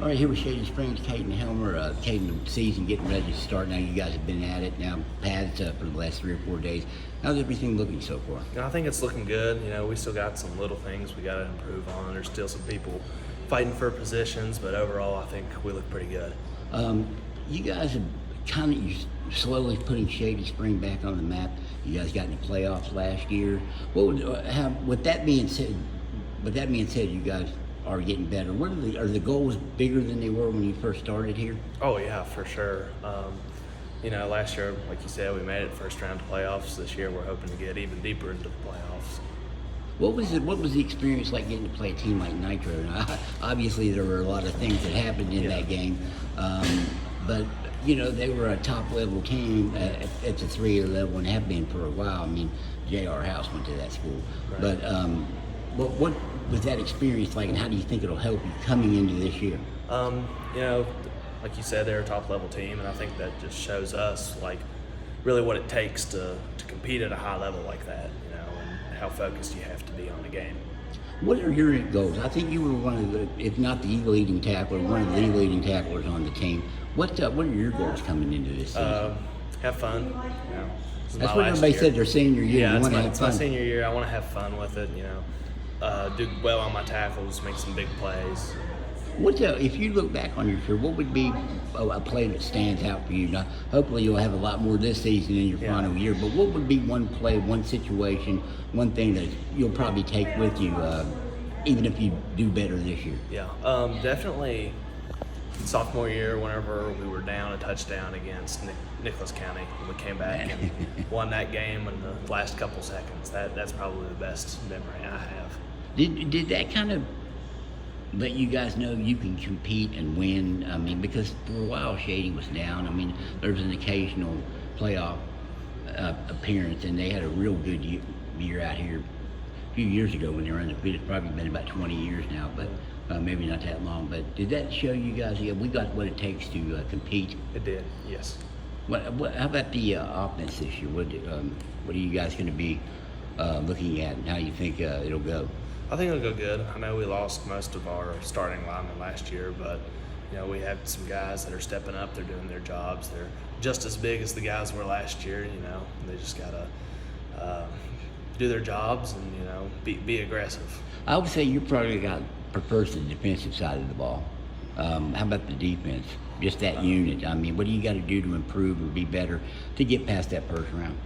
All right, here with Shady Springs, Kaiden Helmer. Kaiden, the season getting ready to start now. You guys have been at it now, pads for the last 3 or 4 days. How's everything looking so far? I think it's looking good. We still got some little things we got to improve on. There's still some people fighting for positions, but overall, I think we look pretty good. You guys are kind of slowly putting Shady Spring back on the map. You guys got in the playoffs last year. With that being said, you guys are getting better. Are the goals bigger than they were when you first started here? Oh yeah, for sure. Last year, like you said, we made it first round of playoffs. This year, we're hoping to get even deeper into the playoffs. What was the experience like getting to play a team like Nitro? Now, obviously, there were a lot of things that happened in that game, but they were a top-level team at the 3A level and have been for a while. I mean, J.R. House went to that school. Right. But what was that experience like, and how do you think it'll help you coming into this year? Like you said, they're a top-level team, and I think that just shows us, really what it takes to compete at a high level like that, and how focused you have to be on the game. What are your goals? I think you were one of the, if not the leading tackler, one of the leading tacklers on the team. What are your goals coming into this season? Have fun. That's what everybody said their senior year. Yeah, it's my senior year. I want to have fun with it. Do well on my tackles, make some big plays. If you look back on your career, what would be a play that stands out for you? Now, hopefully you'll have a lot more this season in your final year, but what would be one play, one situation, one thing that you'll probably take with you, even if you do better this year? Yeah, definitely sophomore year, whenever we were down a touchdown against Nicholas County, and we came back and won that game in the last couple seconds. That's probably the best memory I have. Did that kind of let you guys know you can compete and win? I mean, because for a while Shady was down. I mean, there was an occasional playoff appearance, and they had a real good year out here a few years ago when they were undefeated. It's probably been about 20 years now, but maybe not that long. But did that show you guys, we got what it takes to compete? It did, yes. How about the offense this year? What are you guys going to be looking at, and how you think it'll go? I think it'll go good. I know we lost most of our starting linemen last year, but we have some guys that are stepping up. They're doing their jobs. They're just as big as the guys were last year. They just gotta do their jobs and be aggressive. I would say you probably prefers the defensive side of the ball. How about the defense? Just that unit. I mean, what do you got to do to improve and be better to get past that first round?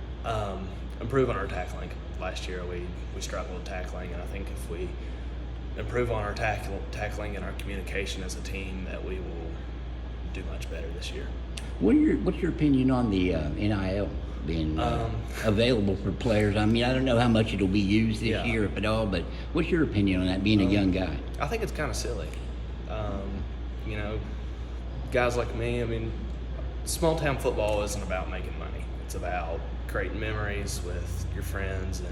Improve on our tackling. Last year we struggled with tackling, and I think if we improve on our tackling and our communication as a team, that we will do much better this year. What's your opinion on the NIL being available for players? I mean, I don't know how much it'll be used this year, if at all, but what's your opinion on that, being a young guy? I think it's kind of silly. Guys like me, I mean, small town football isn't about making money. It's about creating memories with your friends and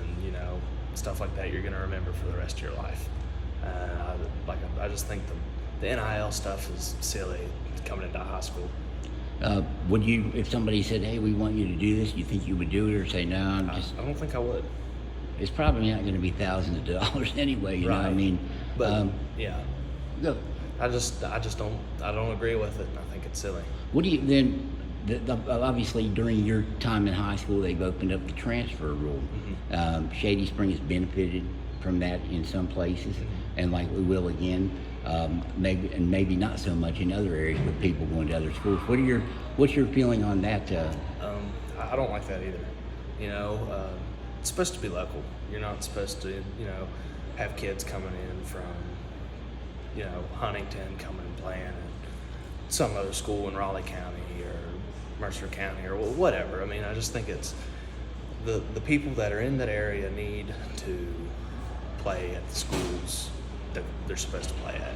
stuff like that you're going to remember for the rest of your life. I just think the NIL stuff is silly coming into high school. Would you, if somebody said, "Hey, we want you to do this," you think you would do it, or say, "No, I don't think I would." It's probably not going to be thousands of dollars anyway. You know what I mean? But Go. I don't agree with it. I think it's silly. What do you then? Obviously, during your time in high school, they've opened up the transfer rule. Mm-hmm. Shady Spring has benefited from that in some places, and like we will again, maybe not so much in other areas with people going to other schools. What's your feeling on that? I don't like that either. It's supposed to be local. You're not supposed to, have kids coming in from, Huntington coming and playing at some other school in Raleigh County or Mercer County or whatever. I mean, I just think it's the people that are in that area need to play at the schools that they're supposed to play at,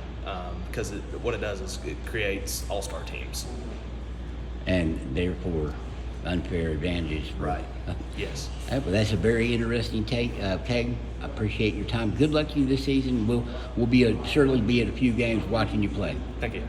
because what it does is it creates all-star teams. And therefore, unfair advantages. Right. Yes. Well, that's a very interesting take, Kaiden. I appreciate your time. Good luck to you this season. We'll certainly be at a few games watching you play. Thank you.